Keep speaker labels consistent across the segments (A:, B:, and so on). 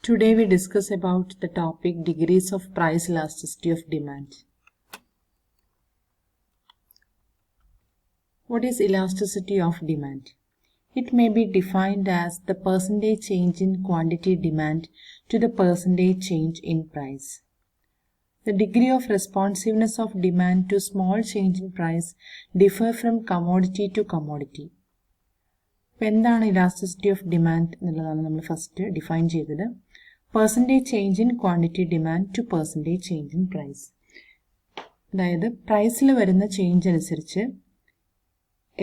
A: Today we discuss about the topic degrees of price elasticity of demand. What is elasticity of demand? It may be defined as the percentage change in quantity demand to the percentage change in price. The degree of responsiveness of demand to small change in price differ from commodity to commodity. എന്താണ് elasticity of demand എന്നുള്ളതാണ് നമ്മൾ first define ചെയ്തത്. Percentage change in quantity demand to percentage change in price. അതായത് പ്രൈസിൽ വരുന്ന change അനുസരിച്ച്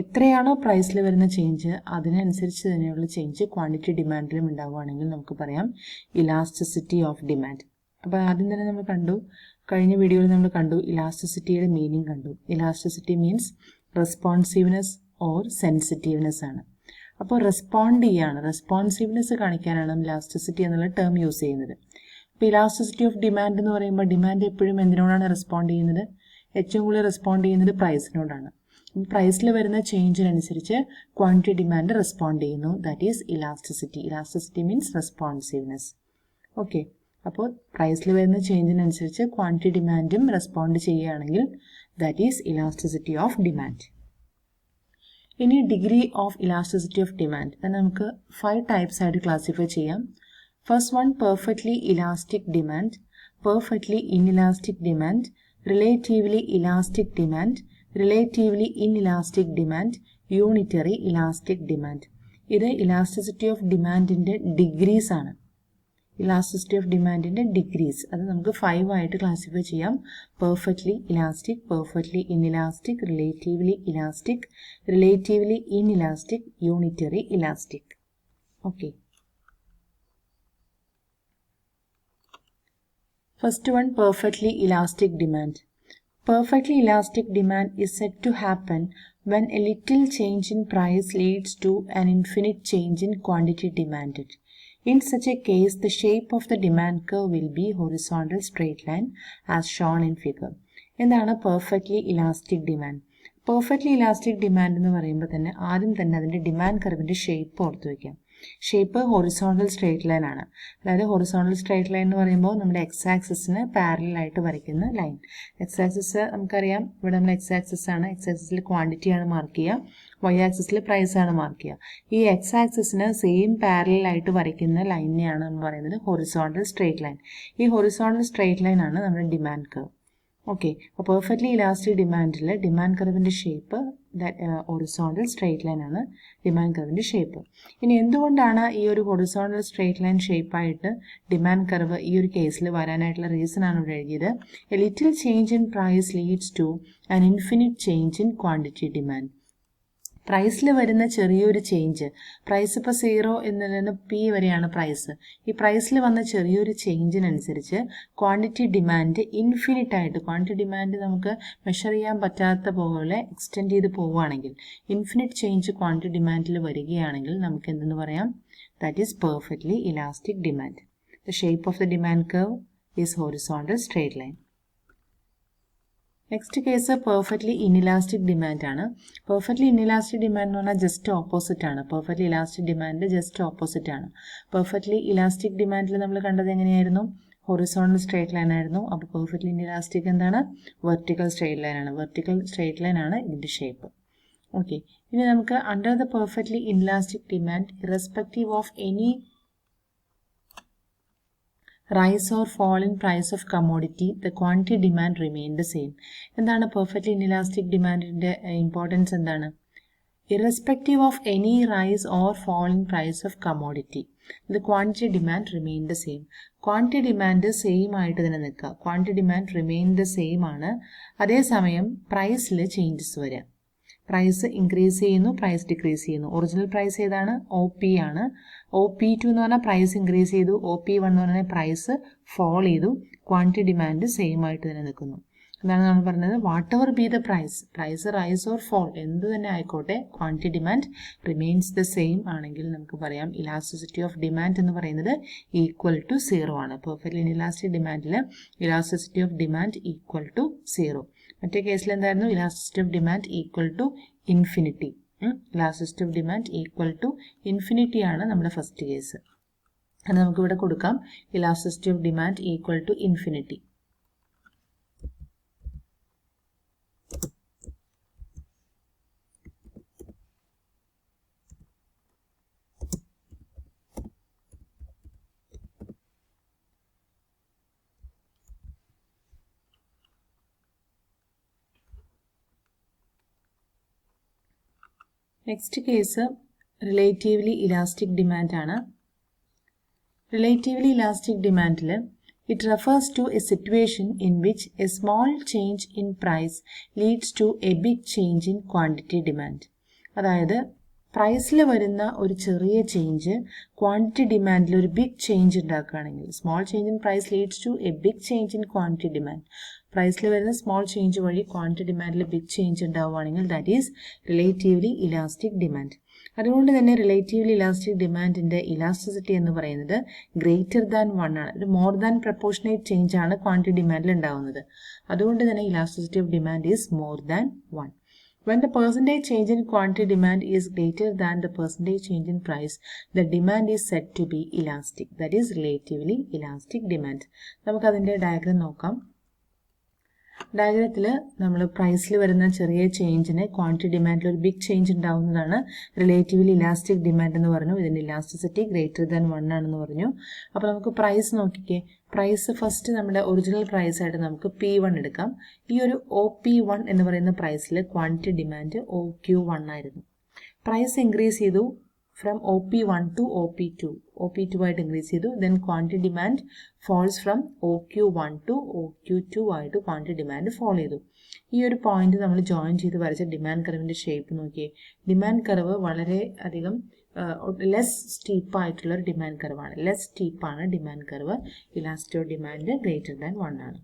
A: എത്രയാണോ പ്രൈസിൽ വരുന്ന ചേഞ്ച് അതിനനുസരിച്ച് തന്നെയുള്ള ചേഞ്ച് ക്വാണ്ടിറ്റി ഡിമാൻഡിലും ഉണ്ടാവുകയാണെങ്കിൽ നമുക്ക് പറയാം ഇലാസ്റ്റിസിറ്റി ഓഫ് ഡിമാൻഡ്. അപ്പോൾ ആദ്യം തന്നെ നമ്മൾ കണ്ടു, കഴിഞ്ഞ വീഡിയോയിൽ നമ്മൾ കണ്ടു ഇലാസ്റ്റിസിറ്റിയുടെ മീനിങ് കണ്ടു. Elasticity means responsiveness or sensitiveness ആണ്. അപ്പോൾ റെസ്പോണ്ട് ചെയ്യാണ്, റെസ്പോൺസീവ്നെസ് കാണിക്കാനാണ് ഇലാസ്റ്റിസിറ്റി എന്നുള്ള ടേം യൂസ് ചെയ്യുന്നത്. ഇപ്പോൾ ഇലാസ്റ്റിസിറ്റി ഓഫ് ഡിമാൻഡ് എന്ന് പറയുമ്പോൾ ഡിമാൻഡ് എപ്പോഴും എന്തിനോടാണ് റെസ്പോണ്ട് ചെയ്യുന്നത്? ഏറ്റവും കൂടുതൽ റെസ്പോണ്ട് ചെയ്യുന്നത് പ്രൈസിനോടാണ്. പ്രൈസിൽ വരുന്ന ചേഞ്ചിനനുസരിച്ച് ക്വാണ്ടിറ്റി ഡിമാൻഡ് റെസ്പോണ്ട് ചെയ്യുന്നു. That is elasticity. Elasticity means responsiveness. Okay, അപ്പോൾ പ്രൈസിൽ വരുന്ന ചേഞ്ചിനനുസരിച്ച് ക്വാണ്ടിറ്റി ഡിമാൻഡും റെസ്പോണ്ട് ചെയ്യുകയാണെങ്കിൽ that is elasticity of demand. ഇനി degree of elasticity of demand അത് നമുക്ക് 5 ടൈപ്സ് ആയിട്ട് ക്ലാസിഫൈ ചെയ്യാം. First one perfectly elastic demand, perfectly inelastic demand, relatively elastic demand, relatively inelastic demand, unitary elastic demand. ഇത് elasticity of ഡിമാൻഡിൻ്റെ degrees ആണ്. Elasticity of ഡിമാൻഡിൻ്റെ degrees അത് നമുക്ക് 5 ആയിട്ട് ക്ലാസിഫൈ ചെയ്യാം. Perfectly elastic, perfectly inelastic, relatively elastic, relatively inelastic, unitary elastic. Okay, first one perfectly elastic demand. Perfectly elastic demand is said to happen when a little change in price leads to an infinite change in quantity demanded. In such a case, the shape of the demand curve will be horizontal straight line as shown in figure. എന്താണ് perfectly elastic demand? Perfectly elastic demand എന്ന് പറയുമ്പോൾ തന്നെ ആദ്യം തന്നെ അതിൻ്റെ demand കർവിൻ്റെ shape ഓർത്ത് വയ്ക്കാം. ഷേപ്പ് ഹൊറിസോണ്ടൽ സ്ട്രേറ്റ് ലൈൻ ആണ്. അതായത് ഹൊറിസോണ്ടൽ സ്ട്രേറ്റ് ലൈൻ എന്ന് പറയുമ്പോൾ നമ്മുടെ എക്സ് ആക്സിസിന് പാരലായിട്ട് വരയ്ക്കുന്ന ലൈൻ. എക്സ് ആക്സിസ് നമുക്കറിയാം, ഇവിടെ നമ്മൾ എക്സ് ആക്സിസ് ആണ്, എക്സ് ആക്സിസിൽ ക്വാണ്ടിറ്റി ആണ് മാർക്ക് ചെയ്യുക, വൈ ആക്സിസിൽ പ്രൈസ് ആണ് മാർക്ക് ചെയ്യുക. ഈ എക്സ് ആക്സിസിന് സെയിം പാരലായിട്ട് വരയ്ക്കുന്ന ലൈനിനെയാണ് നമ്മൾ പറയുന്നത് ഹൊറിസോണ്ടൽ സ്ട്രേറ്റ് ലൈൻ. ഈ ഹൊറിസോണ്ടൽ സ്ട്രേറ്റ് ലൈൻ ആണ് നമ്മുടെ ഡിമാൻഡ് കർവ്. ഓക്കെ, അപ്പോൾ പെർഫെക്റ്റ്ലി ഇലാസ്റ്റിക് ഡിമാൻഡിൽ ഡിമാൻഡ് കർവിൻ്റെ ഷേപ്പ് ഹൊറിസോണ്ടൽ സ്ട്രേറ്റ് ലൈൻ ആണ് ഡിമാൻഡ് കർവിൻ്റെ ഷേപ്പ്. ഇനി എന്തുകൊണ്ടാണ് ഈ ഒരു ഹൊറിസോണ്ടൽ സ്ട്രേറ്റ് ലൈൻ ഷേപ്പായിട്ട് ഡിമാൻഡ് കർവ് ഈ ഒരു കേസിൽ വരാനായിട്ടുള്ള റീസൺ ആണ് ഇവിടെ എഴുതിയത്. A little change in price leads to an infinite change in quantity demand. പ്രൈസിൽ വരുന്ന ചെറിയൊരു ചേഞ്ച്, പ്രൈസ് ഇപ്പോൾ 0 എന്നതിൽ നിന്ന് P വരെയാണ് പ്രൈസ്. ഈ പ്രൈസിൽ വന്ന ചെറിയൊരു ചേഞ്ചിനനുസരിച്ച് ക്വാണ്ടിറ്റി ഡിമാൻഡ് ഇൻഫിനിറ്റ് ആയിട്ട്, ക്വാണ്ടിറ്റി ഡിമാൻഡ് നമുക്ക് മെഷർ ചെയ്യാൻ പറ്റാത്ത പോലെ എക്സ്റ്റെൻഡ് ചെയ്ത് പോവുകയാണെങ്കിൽ, ഇൻഫിനിറ്റ് ചേഞ്ച് ക്വാണ്ടിറ്റി ഡിമാൻഡിൽ വരികയാണെങ്കിൽ നമുക്ക് എന്തെന്ന് പറയാം? That is perfectly elastic demand. The shape of the demand curve is horizontal straight line. Next case perfectly inelastic demand ആണ്. പെർഫെക്റ്റ്ലി ഇൻഇലാസ്റ്റിക് ഡിമാൻഡ് എന്ന് പറഞ്ഞാൽ ജസ്റ്റ് ഓപ്പോസിറ്റ് ആണ്. Perfectly elastic demand just opposite ആണ്. Perfectly elastic ഡിമാൻഡിൽ നമ്മൾ കണ്ടത് എങ്ങനെയായിരുന്നു? Horizontal straight line ആയിരുന്നു. അപ്പോൾ പെർഫെക്റ്റ്ലി ഇൻഇലാസ്റ്റിക് എന്താണ്? വെർട്ടിക്കൽ സ്ട്രേറ്റ് ലൈൻ ആണ്. വെർട്ടിക്കൽ സ്ട്രേറ്റ് ലൈൻ ആണ് ഇതിൻ്റെ ഷേപ്പ്. ഓക്കെ, ഇനി നമുക്ക് under the perfectly inelastic demand irrespective of any rise or fall in price of commodity, the quantity demand remain the same. എന്താണ് perfectly inelastic ഡിമാൻഡിൻ്റെ importance എന്താണ്? Irrespective of any rise or fall in price of commodity, the quantity demand remain the same. Quantity demand same ആയിട്ട് തന്നെ നിൽക്കുക. Quantity demand remain the same ആണ്. അതേസമയം പ്രൈസിൽ changes വരിക. പ്രൈസ് ഇൻക്രീസ് ചെയ്യുന്നു, പ്രൈസ് ഡിക്രീസ് ചെയ്യുന്നു. ഒറിജിനൽ പ്രൈസ് ഏതാണ്? OP ആണ്. OP2 എന്ന് പറഞ്ഞാൽ പ്രൈസ് ഇൻക്രീസ് ചെയ്തു, OP1 എന്ന് പറഞ്ഞാൽ പ്രൈസ് ഫോൾ ചെയ്തു. ക്വാണ്ടിറ്റി ഡിമാൻഡ് സെയിം ആയിട്ട് തന്നെ നിൽക്കുന്നു. അതാണ് നമ്മൾ പറഞ്ഞത് whatever be the price, price rise or fall എന്ത് തന്നെ ആയിക്കോട്ടെ, quantity demand remains the same ആണെങ്കിൽ നമുക്ക് പറയാം ഇലാസ്റ്റിസിറ്റി ഓഫ് ഡിമാൻഡ് എന്ന് പറയുന്നത് ഈക്വൽ ടു 0 ആണ്. പെർഫെക്റ്റ്ലി ഇൻഇലാസ്റ്റിക് ഡിമാൻഡിൽ elasticity of demand equal to 0. മറ്റേ കേസിൽ എന്തായിരുന്നു? Elasticity of demand equal to infinity. Elasticity of demand equal to infinity ആണ് നമ്മുടെ ഫസ്റ്റ് കേസ്. അത് നമുക്കിവിടെ കൊടുക്കാം elasticity of demand equal to infinity. Next case relatively elastic demand ആണ്. റിലേറ്റീവ്ലി ഇലാസ്റ്റിക് ഡിമാൻഡിൽ it refers to a situation in which a small change in price leads to a big change in quantity demand. അതായത് പ്രൈസിൽ വരുന്ന ഒരു ചെറിയ change quantity ഡിമാൻഡിൽ ഒരു big change ഉണ്ടാക്കുകയാണെങ്കിൽ, small change in price leads to a big change in quantity demand, പ്രൈസിൽ വരുന്ന സ്മോൾ ചേഞ്ച് വഴി ക്വാണ്ടിറ്റി ഡിമാൻഡിൽ ബിഗ് ചേഞ്ച് ഉണ്ടാവുകയാണെങ്കിൽ that is relatively elastic demand. അതുകൊണ്ട് തന്നെ റിലേറ്റീവ്ലി ഇലാസ്റ്റിക് ഡിമാൻഡിൻ്റെ ഇലാസ്റ്റിസിറ്റി എന്ന് പറയുന്നത് ഗ്രേറ്റർ ദാൻ 1 ആണ്. ഒരു മോർ ദാൻ പ്രപ്പോർഷനേറ്റ് ചേഞ്ച് ആണ് ക്വാണ്ടിറ്റി ഡിമാൻഡിൽ ഉണ്ടാവുന്നത്. അതുകൊണ്ട് തന്നെ elasticity of demand is more than 1. When the percentage change in quantity demand is greater than the percentage change in price, the demand is said to be elastic. That is relatively elastic demand. നമുക്ക് അതിൻ്റെ diagram നോക്കാം. ഡയഗ്രത്തിൽ നമ്മൾ പ്രൈസിൽ വരുന്ന ചെറിയ ചേഞ്ചിന് quantity ഡിമാൻഡിൽ ഒരു big change ഉണ്ടാവുന്നതാണ് റിലേറ്റീവ്ലി ഇലാസ്റ്റിക് ഡിമാൻഡ് എന്ന് പറഞ്ഞു. ഇതിൻ്റെ ഇലാസ്റ്റിസിറ്റി ഗ്രേറ്റർ ദാൻ 1 ആണെന്ന് പറഞ്ഞു. അപ്പോൾ നമുക്ക് പ്രൈസ് നോക്കിക്കേ. പ്രൈസ് ഫസ്റ്റ് നമ്മുടെ ഒറിജിനൽ പ്രൈസ് ആയിട്ട് നമുക്ക് P1 എടുക്കാം. ഈ ഒരു OP1 എന്ന് പറയുന്ന പ്രൈസിൽ ക്വാണ്ടിറ്റി ഡിമാൻഡ് OQ1 ആയിരുന്നു. പ്രൈസ് ഇൻക്രീസ് ചെയ്തു from OP1 to OP2. OP2 ആയിട്ട് ഇൻക്രീസ് ചെയ്തു. Then quantity demand falls from OQ1 to OQ2 ആയിട്ട് ക്വാണ്ടിറ്റി ഡിമാൻഡ് ഫോൾ ചെയ്തു. ഈ ഒരു പോയിന്റ് നമ്മൾ ജോയിൻ ചെയ്ത് വരച്ച ഡിമാൻഡ് കർവിൻ്റെ ഷേപ്പ് നോക്കിയേ. ഡിമാൻഡ് കർവ് വളരെ അധികം ലെസ് സ്റ്റീപ്പായിട്ടുള്ള ഒരു ഡിമാൻഡ് കർവാണ്. ലെസ് സ്റ്റീപ്പാണ് demand curve. Elastic demand greater than 1 ആണ്.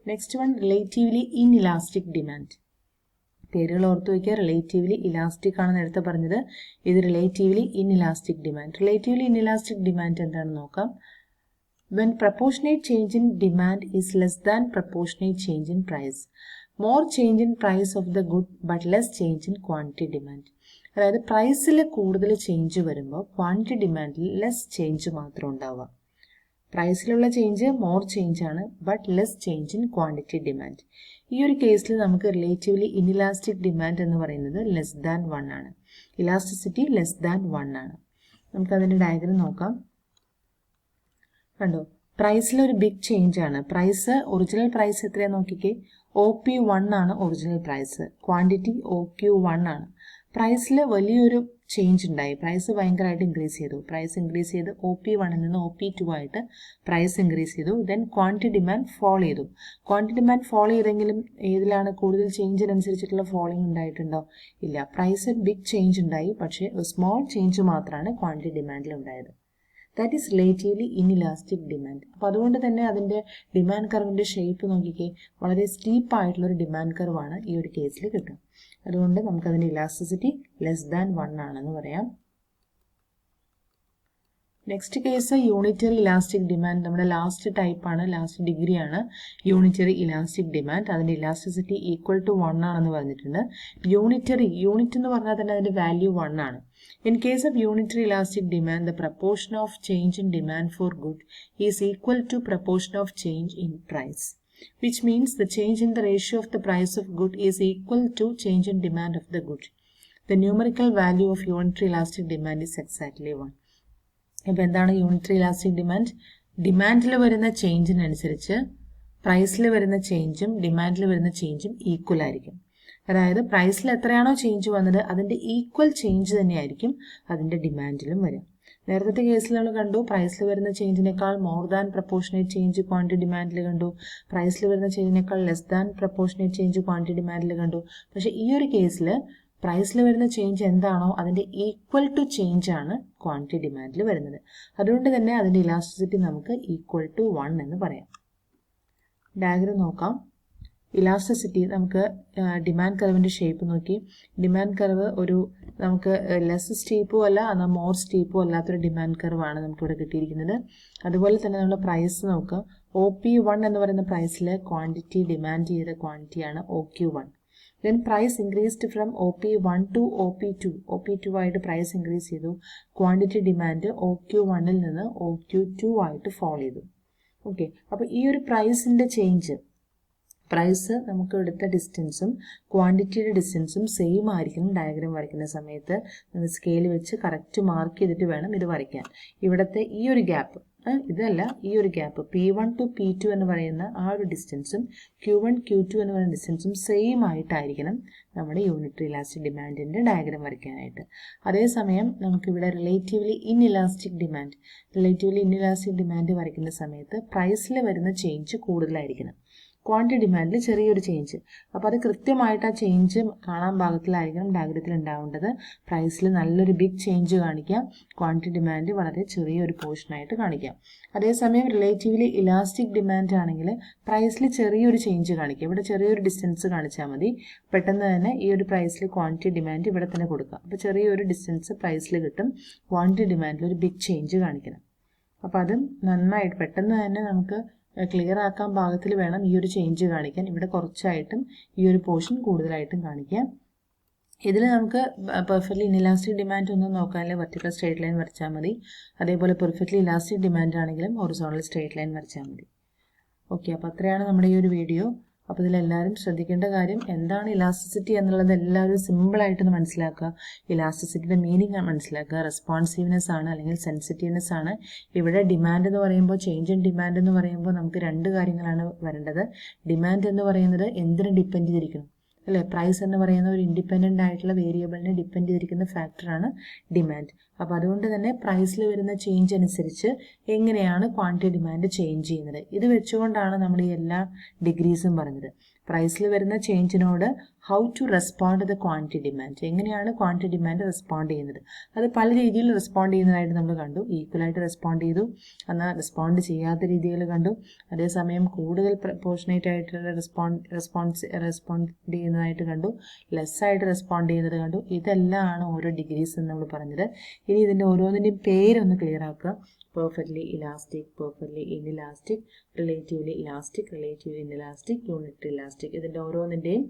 A: Next one relatively inelastic demand. പേരുകൾ ഓർത്ത് വയ്ക്കുക. റിലേറ്റീവ്ലി ഇലാസ്റ്റിക് ആണ് നേരത്തെ പറഞ്ഞത്. ഇത് relatively inelastic demand. Relatively inelastic demand എന്താണെന്ന് നോക്കാം. When proportionate change in demand is less than proportionate change in price. More change in price of the good but less change in quantity demand. അതായത് പ്രൈസിൽ കൂടുതൽ change വരുമ്പോൾ quantity ഡിമാൻഡിൽ less change മാത്രം ഉണ്ടാവുക. പ്രൈസിലുള്ള change more change ആണ്, but less change in quantity demand. ഈ ഒരു കേസിൽ നമുക്ക് റിലേറ്റീവ്ലി ഇൻഇലാസ്റ്റിക് ഡിമാൻഡ് എന്ന് പറയുന്നത് ലെസ് ദാൻ 1 ആണ്. ഇലാസ്റ്റിസിറ്റി ലെസ് ദാൻ 1 ആണ്. നമുക്കതിൻ്റെ ഡയഗ്രം നോക്കാം. കണ്ടോ, പ്രൈസിലൊരു ബിഗ് ചേഞ്ച് ആണ്. പ്രൈസ് ഒറിജിനൽ പ്രൈസ് എത്രയാണ് നോക്കിക്കേ. OP1 ആണ് ഒറിജിനൽ പ്രൈസ്. ക്വാണ്ടിറ്റി OQ1 ആണ്. പ്രൈസിൽ വലിയൊരു ചേഞ്ച് ഉണ്ടായി. പ്രൈസ് ഭയങ്കരമായിട്ട് ഇൻക്രീസ് ചെയ്തു. പ്രൈസ് ഇൻക്രീസ് ചെയ്ത് OP1 നിന്ന് OP2 ആയിട്ട് പ്രൈസ് ഇൻക്രീസ് ചെയ്തു. ദെൻ ക്വാണ്ടിറ്റി ഡിമാൻഡ് ഫോൾ ചെയ്തു. ക്വാണ്ടിറ്റി ഡിമാൻഡ് ഫോൾ ചെയ്തെങ്കിലും ഏതിലാണ് കൂടുതൽ ചേഞ്ചിനനുസരിച്ചിട്ടുള്ള ഫോളിംഗ് ഉണ്ടായിട്ടുണ്ടോ? ഇല്ല. പ്രൈസിൽ ബിഗ് ചേഞ്ച് ഉണ്ടായി, പക്ഷേ സ്മോൾ ചേഞ്ച് മാത്രമാണ് ക്വാണ്ടിറ്റി ഡിമാൻഡിൽ ഉണ്ടായത്. That is relatively inelastic demand. അപ്പോൾ അതുകൊണ്ട് തന്നെ അതിൻ്റെ ഡിമാൻഡ് കർവിൻ്റെ ഷേപ്പ് നോക്കിക്കേ. വളരെ സ്റ്റീപ്പായിട്ടുള്ളൊരു ഡിമാൻഡ് കർവാണ് ഈ ഒരു കേസിൽ കിട്ടും. അതുകൊണ്ട് നമുക്കതിൻ്റെ ഇലാസ്റ്റിസിറ്റി ലെസ് ദാൻ 1 ആണെന്ന് പറയാം. Next case unitary elastic demand. നമ്മുടെ ലാസ്റ്റ് ടൈപ്പാണ്, ലാസ്റ്റ് ഡിഗ്രിയാണ് യൂണിറ്ററി ഇലാസ്റ്റിക് ഡിമാൻഡ്. അതിൻ്റെ ഇലാസ്റ്റിസിറ്റി ഈക്വൽ ടു 1 ആണെന്ന് പറഞ്ഞിട്ടുണ്ട്. യൂണിറ്റ് എന്ന് പറഞ്ഞാൽ തന്നെ അതിൻ്റെ വാല്യൂ 1 ആണ്. In case of unitary elastic demand, the proportion of change in demand for good is equal to proportion of change in price, which means the change in the ratio of the price of good is equal to change in demand of the good. The numerical value of unitary elastic demand is exactly 1. ഇപ്പോൾ എന്താണ് unitary elastic demand? ഡിമാൻഡിൽ വരുന്ന ചേഞ്ചിനനുസരിച്ച് പ്രൈസിൽ വരുന്ന ചേഞ്ചും ഡിമാൻഡിൽ വരുന്ന ചേഞ്ചും equal ആയിരിക്കും. അതായത് പ്രൈസിൽ എത്രയാണോ ചേഞ്ച് വന്നത് അതിൻ്റെ ഈക്വൽ ചേഞ്ച് തന്നെയായിരിക്കും അതിൻ്റെ ഡിമാൻഡിലും വരും. നേരത്തെ കേസിൽ നമ്മൾ കണ്ടു പ്രൈസിൽ വരുന്ന ചേഞ്ചിനേക്കാൾ more than proportionate change quantity ഡിമാൻഡിൽ കണ്ടു. പ്രൈസിൽ വരുന്ന ചേഞ്ചിനേക്കാൾ less than proportionate change quantity ഡിമാൻഡിൽ കണ്ടു. പക്ഷേ ഈ ഒരു കേസിൽ പ്രൈസിൽ വരുന്ന ചേഞ്ച് എന്താണോ അതിൻ്റെ ഈക്വൽ ടു ചേഞ്ച് ആണ് ക്വാണ്ടിറ്റി ഡിമാൻഡിൽ വരുന്നത്. അതുകൊണ്ട് തന്നെ അതിൻ്റെ ഇലാസ്റ്റിസിറ്റി നമുക്ക് ഈക്വൽ ടു 1 എന്ന് പറയാം. ഡയഗ്രം നോക്കാം. ഇലാസ്റ്റിസിറ്റി നമുക്ക് ഡിമാൻഡ് കർവിൻ്റെ ഷേപ്പ് നോക്കി. ഡിമാൻഡ് കർവ് ഒരു നമുക്ക് ലെസ് സ്റ്റീപ്പും അല്ല എന്നാൽ മോർ സ്റ്റീപ്പും അല്ലാത്തൊരു ഡിമാൻഡ് കർവാണ് നമുക്കിവിടെ കിട്ടിയിരിക്കുന്നത്. അതുപോലെ തന്നെ നമ്മൾ പ്രൈസ് നോക്കുക. OP1 എന്ന് പറയുന്ന പ്രൈസിൽ ക്വാണ്ടിറ്റി ഡിമാൻഡ് ചെയ്ത ക്വാണ്ടിറ്റിയാണ് OQ1. Then price increased from OP1 to OP2. OP2 ആയിട്ട് പ്രൈസ് ഇൻക്രീസ് ചെയ്തു. ക്വാണ്ടിറ്റി ഡിമാൻഡ് OQ1ൽ നിന്ന് OQ2 ആയിട്ട് ഫോൾ ചെയ്തു. ഓക്കെ, അപ്പോൾ ഈ ഒരു പ്രൈസിൻ്റെ ചേഞ്ച്, പ്രൈസ് നമുക്ക് എടുത്ത ഡിസ്റ്റൻസും ക്വാണ്ടിറ്റിയുടെ ഡിസ്റ്റൻസും സെയിം ആയിരിക്കണം ഡയഗ്രാം വരയ്ക്കുന്ന സമയത്ത്. നിങ്ങൾ സ്കെയിൽ വെച്ച് കറക്റ്റ് മാർക്ക് ചെയ്തിട്ട് വേണം ഇത് വരയ്ക്കാൻ. ഇവിടുത്തെ ഈ ഒരു ഗ്യാപ്പ്, ഇതല്ല, ഈ ഒരു ഗ്യാപ്പ് P1 to P2 എന്ന് പറയുന്ന ആ ഒരു ഡിസ്റ്റൻസും Q1 Q2 എന്ന് പറയുന്ന ഡിസ്റ്റൻസും സെയിം ആയിട്ടായിരിക്കണം നമ്മുടെ യൂണിറ്ററി ഇലാസ്റ്റിക് ഡിമാൻഡിൻ്റെ ഡയഗ്രാം വരയ്ക്കാനായിട്ട്. അതേസമയം നമുക്കിവിടെ റിലേറ്റീവ്ലി ഇൻഇലാസ്റ്റിക് ഡിമാൻഡ് വരയ്ക്കുന്ന സമയത്ത് പ്രൈസിൽ വരുന്ന ചേഞ്ച് കൂടുതലായിരിക്കണം, ക്വാണ്ടിറ്റി ഡിമാൻഡിൽ ചെറിയൊരു ചേഞ്ച്. അപ്പോൾ അത് കൃത്യമായിട്ട് ആ ചേഞ്ച് കാണാൻ പാകത്തിലായിരിക്കണം ഡയഗ്രത്തിൽ ഉണ്ടാവേണ്ടത്. പ്രൈസിൽ നല്ലൊരു ബിഗ് ചേഞ്ച് കാണിക്കാം, ക്വാണ്ടിറ്റി ഡിമാൻഡ് വളരെ ചെറിയൊരു പോർഷനായിട്ട് കാണിക്കാം. അതേസമയം റിലേറ്റീവ്ലി ഇലാസ്റ്റിക് ഡിമാൻഡ് ആണെങ്കിൽ പ്രൈസിൽ ചെറിയൊരു ചേഞ്ച് കാണിക്കാം. ഇവിടെ ചെറിയൊരു ഡിസ്റ്റൻസ് കാണിച്ചാൽ മതി, പെട്ടെന്ന് തന്നെ ഈ ഒരു പ്രൈസിൽ ക്വാണ്ടിറ്റി ഡിമാൻഡ് ഇവിടെ തന്നെ കൊടുക്കാം. അപ്പോൾ ചെറിയൊരു ഡിസ്റ്റൻസ് പ്രൈസിൽ കിട്ടും, ക്വാണ്ടിറ്റി ഡിമാൻഡിൽ ഒരു ബിഗ് ചേഞ്ച് കാണിക്കണം. അപ്പോൾ അത് നന്നായിട്ട് പെട്ടെന്ന് തന്നെ നമുക്ക് ക്ലിയർ ആക്കാൻ പാകത്തിൽ വേണം ഈ ഒരു ചേഞ്ച് കാണിക്കാൻ. ഇവിടെ കുറച്ചായിട്ടും ഈ ഒരു പോർഷൻ കൂടുതലായിട്ടും കാണിക്കാം. ഇതിൽ നമുക്ക് പെർഫെക്റ്റ്ലി ഇൻഇലാസ്റ്റിക് ഡിമാൻഡ് ഒന്നും നോക്കാനില്ല, വെർട്ടിക്കൽ സ്ട്രേറ്റ് ലൈൻ വരച്ചാൽ മതി. അതേപോലെ പെർഫെക്റ്റ്ലി ഇലാസ്റ്റിക് ഡിമാൻഡ് ആണെങ്കിലും ഹൊറിസോണ്ടൽ സ്ട്രേറ്റ് ലൈൻ വരച്ചാൽ മതി. ഓക്കെ, അപ്പോൾ അത്രയാണ് നമ്മുടെ ഈ ഒരു വീഡിയോ. അപ്പോൾ ഇതിലെല്ലാവരും ശ്രദ്ധിക്കേണ്ട കാര്യം എന്താണ് ഇലാസ്റ്റിസിറ്റി എന്നുള്ളത് എല്ലാവരും സിമ്പിളായിട്ടൊന്ന് മനസ്സിലാക്കുക. ഇലാസ്റ്റിസിറ്റിയുടെ മീനിങ് മനസ്സിലാക്കുക. റെസ്പോൺസീവ്നെസ് ആണ് അല്ലെങ്കിൽ സെൻസിറ്റീവ്നെസ് ആണ്. ഇവിടെ ഡിമാൻഡ് എന്ന് പറയുമ്പോൾ, ചേഞ്ച് ഇൻ ഡിമാൻഡ് എന്ന് പറയുമ്പോൾ നമുക്ക് രണ്ട് കാര്യങ്ങളാണ് വരേണ്ടത്. ഡിമാൻഡ് എന്ന് പറയുന്നത് എന്തിനെ ഡിപ്പെൻഡ് ചെയ്തിരിക്കണം, അല്ലേ? പ്രൈസ് എന്ന് പറയുന്ന ഒരു ഇൻഡിപെൻഡൻ്റ് ആയിട്ടുള്ള വേരിയബിളിനെ ഡിപ്പെൻഡ് ചെയ്തിരിക്കുന്ന ഫാക്ടറാണ് ഡിമാൻഡ്. അപ്പോൾ അതുകൊണ്ട് തന്നെ പ്രൈസിൽ വരുന്ന ചേഞ്ച് അനുസരിച്ച് എങ്ങനെയാണ് ക്വാണ്ടിറ്റി ഡിമാൻഡ് ചേഞ്ച് ചെയ്യുന്നത്, ഇത് വെച്ചുകൊണ്ടാണ് നമ്മൾ ഈ എല്ലാ ഡിഗ്രീസും പറഞ്ഞത്. പ്രൈസിൽ വരുന്ന ചേഞ്ചിനോട് how to respond the quantity demand, എങ്ങനെയാണ് ക്വാണ്ടിറ്റി ഡിമാൻഡ് റെസ്പോണ്ട് ചെയ്യുന്നത്. അത് പല രീതിയിൽ റെസ്പോണ്ട് ചെയ്യുന്നതായിട്ട് നമ്മൾ കണ്ടു. ഈക്വലായിട്ട് റെസ്പോണ്ട് ചെയ്തു, എന്നാൽ റെസ്പോണ്ട് ചെയ്യാത്ത രീതികൾ കണ്ടു. അതേസമയം കൂടുതൽ പ്രൊപ്പോർഷനേറ്റ് ആയിട്ടുള്ള റെസ്പോണ്ട് ചെയ്യുന്നതായിട്ട് കണ്ടു, ലെസ്സായിട്ട് റെസ്പോണ്ട് ചെയ്യുന്നത് കണ്ടു. ഇതെല്ലാമാണ് ഓരോ ഡിഗ്രീസ് എന്ന് നമ്മൾ പറഞ്ഞത്. ഇനി ഇതിൻ്റെ ഓരോന്നിൻ്റെയും പേരൊന്ന് ക്ലിയർ ആക്കുക. Perfectly elastic, perfectly inelastic, relatively elastic, relatively inelastic, unitary elastic. ഇതിൻ്റെ ഓരോന്നിൻ്റെയും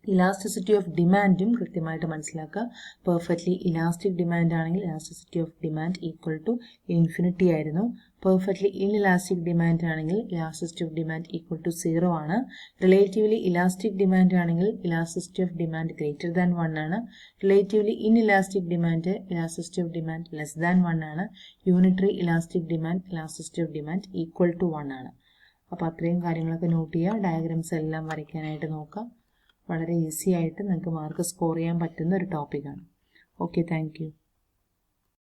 A: ഇലാസ്റ്റിസിറ്റി ഓഫ് ഡിമാൻഡും കൃത്യമായിട്ട് മനസ്സിലാക്കുക. പെർഫെക്റ്റ്ലി ഇലാസ്റ്റിക് ഡിമാൻഡ് ആണെങ്കിൽ elasticity of demand equal to infinity ആയിരുന്നു. പെർഫെക്റ്റ്ലി ഇൻഇലാസ്റ്റിക് ഡിമാൻഡ് ആണെങ്കിൽ elasticity of demand equal to 0 ആണ്. റിലേറ്റീവ്ലി ഇലാസ്റ്റിക് ഡിമാൻഡ് ആണെങ്കിൽ elasticity of demand greater than 1 ആണ്. Relatively inelastic demand elasticity of demand less than 1 ആണ്. Unitary elastic demand elasticity of demand equal to 1 ആണ്. അപ്പോൾ അത്രയും കാര്യങ്ങളൊക്കെ not ചെയ്യുക. ഡയഗ്രാംസ് എല്ലാം വരയ്ക്കാനായിട്ട് നോക്കുക. വളരെ ഈസി ആയിട്ട് നിങ്ങൾക്ക് മാർക്ക് സ്കോർ ചെയ്യാൻ പറ്റുന്ന ഒരു ടോപ്പിക്കാണ്. Okay, thank you.